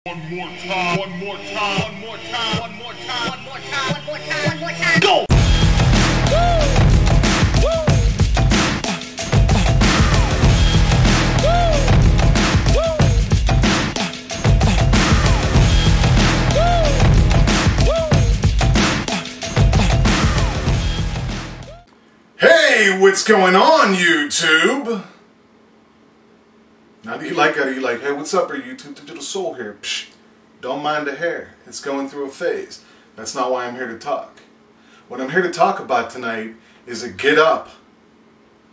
One more time, one more time, one more time, one more time, one more time, one more time, one more time. Go! Hey, what's going on, YouTube? Now, do you like it? Are you like, hey, what's up, YouTube? DiGiTiLsOuL here. Psh, don't mind the hair. It's going through a phase. That's not why I'm here to talk. What I'm here to talk about tonight is a get up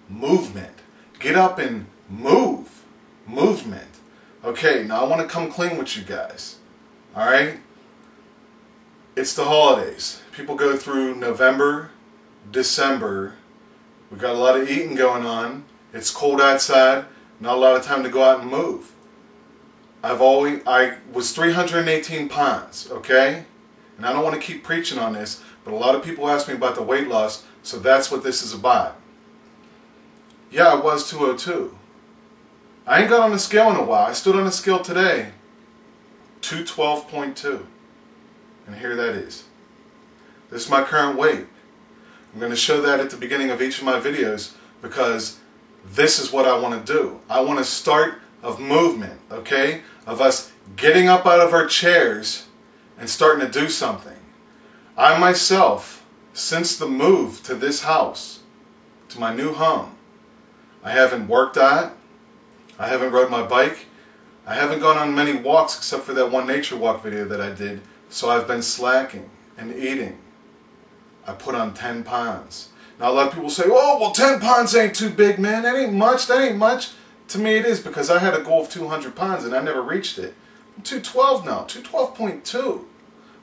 movement. Get up and move. Movement. Okay, now I want to come clean with you guys. Alright? It's the holidays. People go through November, December. We've got a lot of eating going on. It's cold outside. Not a lot of time to go out and move. I was 318 pounds, okay? And I don't want to keep preaching on this, but a lot of people ask me about the weight loss, so that's what this is about. Yeah, I was 202. I ain't got on the scale in a while. I stood on the scale today. 212.2. And here that is. This is my current weight. I'm going to show that at the beginning of each of my videos because this is what I want to do. I want to start a movement, okay? Of us getting up out of our chairs and starting to do something. I myself, since the move to this house, to my new home, I haven't worked out. I haven't rode my bike. I haven't gone on many walks except for that one nature walk video that I did. So I've been slacking and eating. I put on 10 pounds. Now a lot of people say, oh, well 10 pounds ain't too big, man. That ain't much. That ain't much. To me it is because I had a goal of 200 pounds and I never reached it. I'm 212 now. 212.2.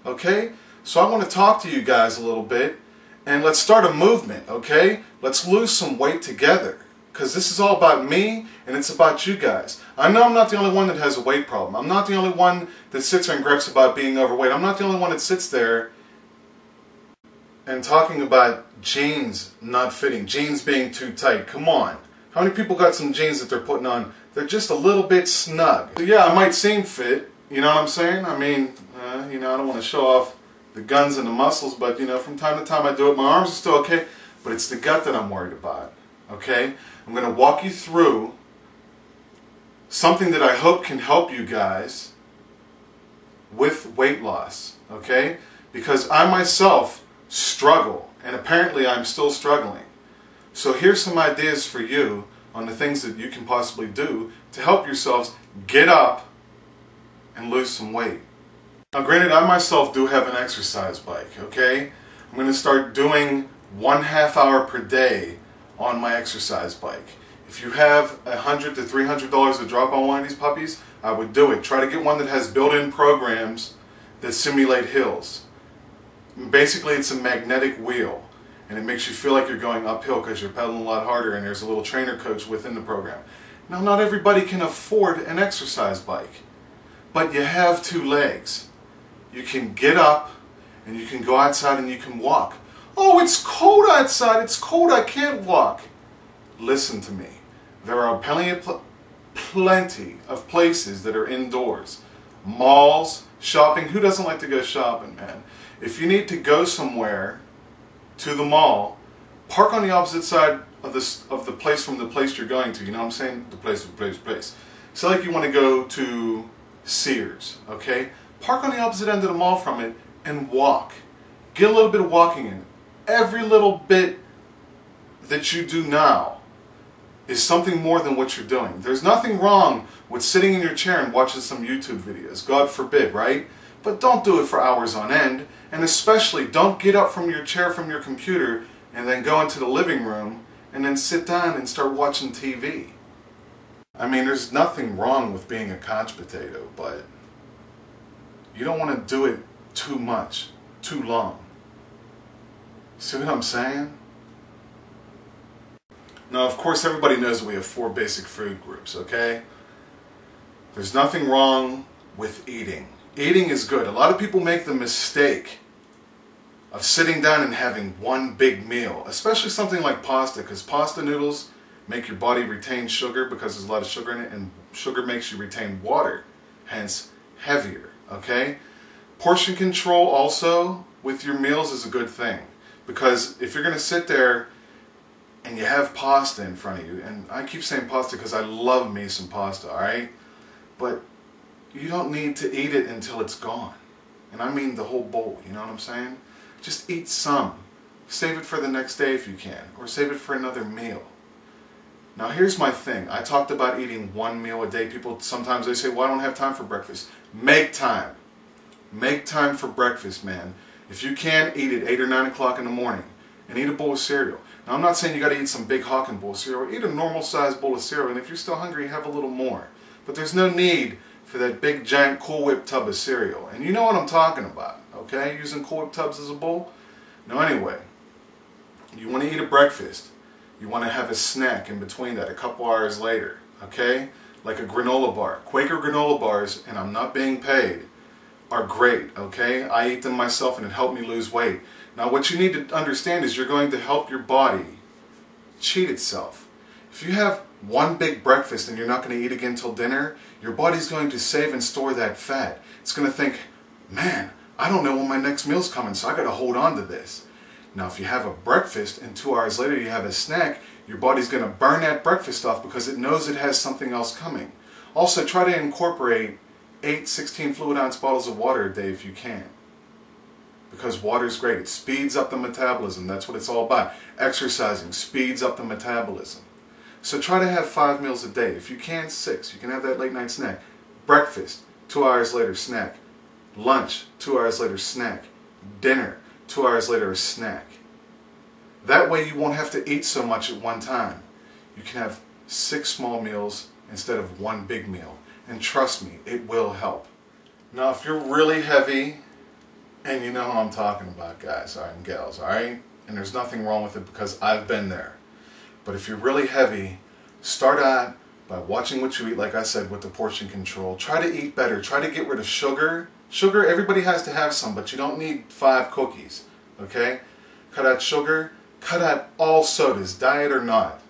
Okay? So I want to talk to you guys a little bit and let's start a movement, okay? Let's lose some weight together because this is all about me and it's about you guys. I know I'm not the only one that has a weight problem. I'm not the only one that sits there and gripes about being overweight. I'm not the only one that sits there and talking about jeans not fitting, jeans being too tight. Come on. How many people got some jeans that they're putting on? They're just a little bit snug. So yeah, I might seem fit, you know what I'm saying? I mean, you know, I don't want to show off the guns and the muscles, but you know, from time to time I do it. My arms are still okay, but it's the gut that I'm worried about, okay? I'm going to walk you through something that I hope can help you guys with weight loss, okay? Because I myself struggle, and apparently I'm still struggling. So here's some ideas for you on the things that you can possibly do to help yourselves get up and lose some weight. Now granted, I myself do have an exercise bike, okay? I'm going to start doing 1/2 hour per day on my exercise bike. If you have $100 to $300 to drop on one of these puppies, I would do it. Try to get one that has built-in programs that simulate hills. Basically, it's a magnetic wheel, and it makes you feel like you're going uphill because you're pedaling a lot harder, and there's a little trainer coach within the program. Now, not everybody can afford an exercise bike, but you have 2 legs. You can get up, and you can go outside and you can walk. Oh, it's cold outside. It's cold. I can't walk. Listen to me. There are plenty of places that are indoors. Malls, shopping. Who doesn't like to go shopping, man? If you need to go somewhere to the mall, park on the opposite side of the place from the place you're going to. You know what I'm saying? The place. Say like you want to go to Sears, okay? Park on the opposite end of the mall from it and walk. Get a little bit of walking in. Every little bit that you do now is something more than what you're doing. There's nothing wrong with sitting in your chair and watching some YouTube videos. God forbid, right? But don't do it for hours on end. And especially don't get up from your chair from your computer and then go into the living room and then sit down and start watching TV. I mean, there's nothing wrong with being a couch potato, but you don't want to do it too much, too long. See what I'm saying? Now, of course, everybody knows that we have 4 basic food groups, okay? There's nothing wrong with eating. Eating is good. A lot of people make the mistake of sitting down and having one big meal, especially something like pasta, because pasta noodles make your body retain sugar because there's a lot of sugar in it, and sugar makes you retain water. Hence, heavier, okay? Portion control also with your meals is a good thing, because if you're going to sit there and you have pasta in front of you, and I keep saying pasta because I love me some pasta, alright? But you don't need to eat it until it's gone. And I mean the whole bowl, you know what I'm saying? Just eat some. Save it for the next day if you can, or save it for another meal. Now here's my thing. I talked about eating one meal a day. People sometimes they say, well, I don't have time for breakfast. Make time. Make time for breakfast, man. If you can, eat it 8 or 9 o'clock in the morning and eat a bowl of cereal. Now I'm not saying you got to eat some big hawking bowl of cereal. Eat a normal sized bowl of cereal, and if you're still hungry, have a little more. But there's no need for that big giant Cool Whip tub of cereal. And you know what I'm talking about, okay? Using Cool Whip tubs as a bowl? Now anyway, you want to eat a breakfast. You want to have a snack in between that a couple hours later, okay? Like a granola bar. Quaker granola bars, and I'm not being paid, are great, okay? I eat them myself and it helped me lose weight. Now what you need to understand is you're going to help your body cheat itself. If you have one big breakfast and you're not going to eat again till dinner, your body's going to save and store that fat. It's going to think, man, I don't know when my next meal's coming, so I got to hold on to this. Now if you have a breakfast and 2 hours later you have a snack, your body's going to burn that breakfast off because it knows it has something else coming. Also, try to incorporate 8 16 fluid ounce bottles of water a day if you can. Because water is great. It speeds up the metabolism. That's what it's all about. Exercising speeds up the metabolism. So try to have 5 meals a day. If you can, 6. You can have that late night snack. Breakfast, 2 hours later, snack. Lunch, 2 hours later, snack. Dinner, 2 hours later, a snack. That way you won't have to eat so much at one time. You can have 6 small meals instead of 1 big meal. And trust me, it will help. Now if you're really heavy, and you know who I'm talking about, guys, alright, and gals, alright? And there's nothing wrong with it because I've been there. But if you're really heavy, start out by watching what you eat, like I said, with the portion control. Try to eat better. Try to get rid of sugar. Sugar, everybody has to have some, but you don't need 5 cookies, okay? Cut out sugar. Cut out all sodas, diet or not,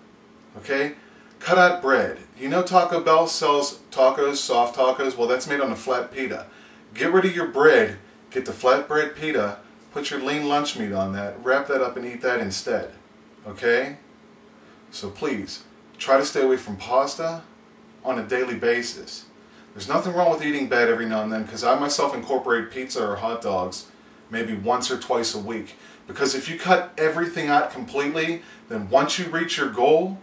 okay? Cut out bread. You know Taco Bell sells tacos, soft tacos? Well, that's made on a flat pita. Get rid of your bread. Get the flatbread pita, put your lean lunch meat on that, wrap that up and eat that instead, okay? So please, try to stay away from pasta on a daily basis. There's nothing wrong with eating bad every now and then, because I myself incorporate pizza or hot dogs maybe once or twice a week. Because if you cut everything out completely, then once you reach your goal,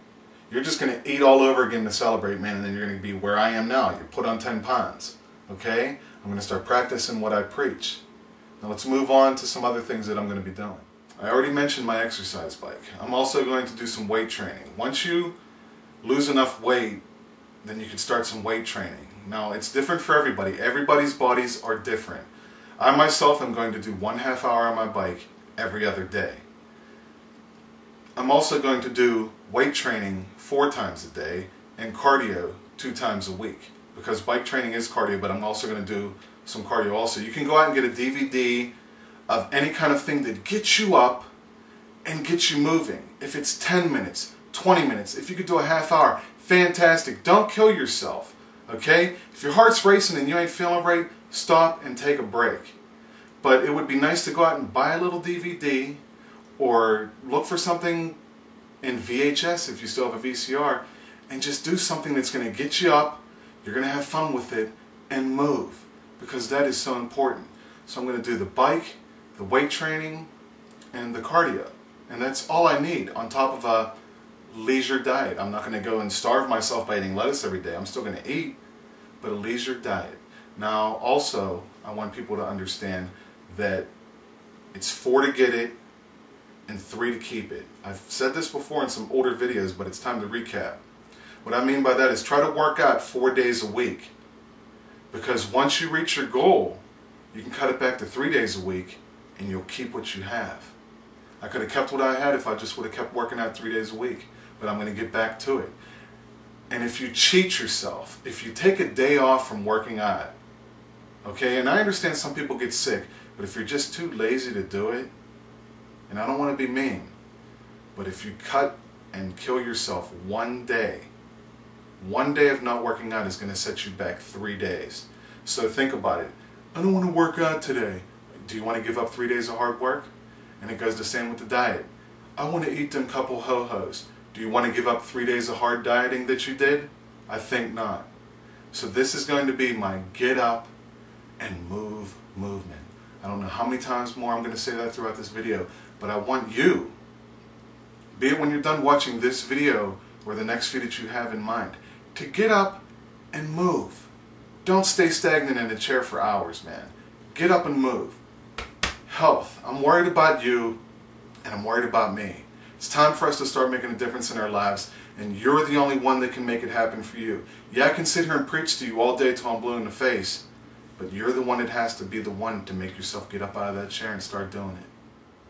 you're just going to eat all over again to celebrate, man, and then you're going to be where I am now. You're put on 10 pounds, okay? I'm going to start practicing what I preach. Now let's move on to some other things that I'm going to be doing. I already mentioned my exercise bike. I'm also going to do some weight training. Once you lose enough weight, then you can start some weight training. Now it's different for everybody. Everybody's bodies are different. I myself am going to do 1/2 hour on my bike every other day. I'm also going to do weight training 4 times a day and cardio 2 times a week. Because bike training is cardio, but I'm also going to do some cardio also. You can go out and get a DVD of any kind of thing that gets you up and gets you moving. If it's 10 minutes, 20 minutes, if you could do a 1/2 hour, fantastic. Don't kill yourself, okay? If your heart's racing and you ain't feeling right, stop and take a break. But it would be nice to go out and buy a little DVD or look for something in VHS if you still have a VCR and just do something that's going to get you up. You're going to have fun with it and move, because that is so important. So I'm going to do the bike, the weight training, and the cardio. And that's all I need on top of a leisure diet. I'm not going to go and starve myself by eating lettuce every day. I'm still going to eat, but a leisure diet. Now also, I want people to understand that it's 4 to get it and 3 to keep it. I've said this before in some older videos, but it's time to recap. What I mean by that is try to work out 4 days a week. Because once you reach your goal, you can cut it back to 3 days a week and you'll keep what you have. I could have kept what I had if I just would have kept working out 3 days a week, but I'm going to get back to it. And if you cheat yourself, if you take a day off from working out, okay, and I understand some people get sick, but if you're just too lazy to do it, and I don't want to be mean, but if you cut and kill yourself 1 day of not working out is going to set you back 3 days. So think about it. I don't want to work out today. Do you want to give up 3 days of hard work? And it goes the same with the diet. I want to eat them couple ho-hos. Do you want to give up 3 days of hard dieting that you did? I think not. So this is going to be my get up and move movement. I don't know how many times more I'm going to say that throughout this video, but I want you, be it when you're done watching this video or the next few that you have in mind, to get up and move. Don't stay stagnant in a chair for hours, man. Get up and move. Health. I'm worried about you, and I'm worried about me. It's time for us to start making a difference in our lives, and you're the only one that can make it happen for you. Yeah, I can sit here and preach to you all day till I'm blue in the face, but you're the one that has to be the one to make yourself get up out of that chair and start doing it.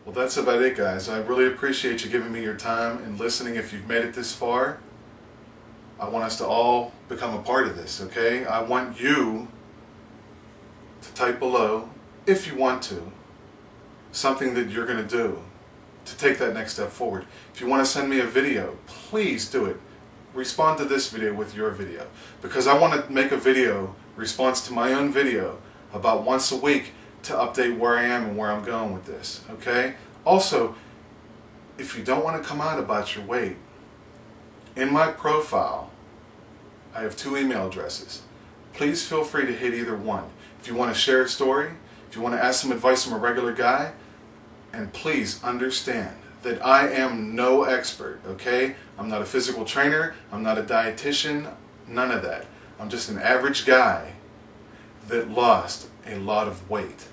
Well, that's about it, guys. I really appreciate you giving me your time and listening. If you've made it this far, I want us to all become a part of this, okay? I want you to type below, if you want to, something that you're going to do to take that next step forward. If you want to send me a video, please do it. Respond to this video with your video, because I want to make a video response to my own video about once a week to update where I am and where I'm going with this, okay? Also, if you don't want to come out about your weight, in my profile I have 2 email addresses. Please feel free to hit either one. If you want to share a story, if you want to ask some advice from a regular guy, and please understand that I am no expert, okay? I'm not a physical trainer, I'm not a dietitian, none of that. I'm just an average guy that lost a lot of weight,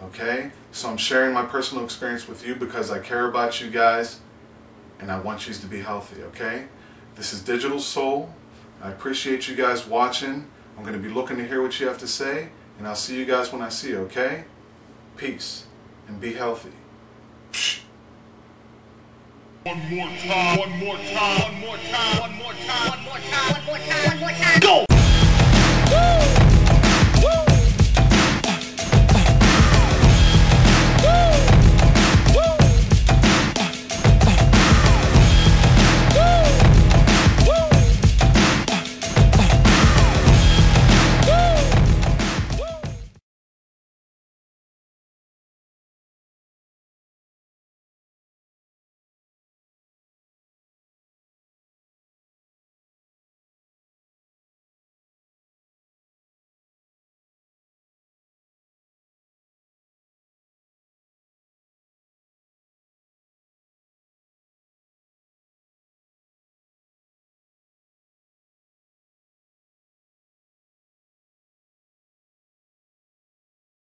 okay? So I'm sharing my personal experience with you because I care about you guys and I want you to be healthy, okay? This is DiGiTiLsOuL. I appreciate you guys watching. I'm going to be looking to hear what you have to say, and I'll see you guys when I see you, okay? Peace, and be healthy. One more time, one more time, one more time, one more time, one more time, one more time, one more time. Go! Woo!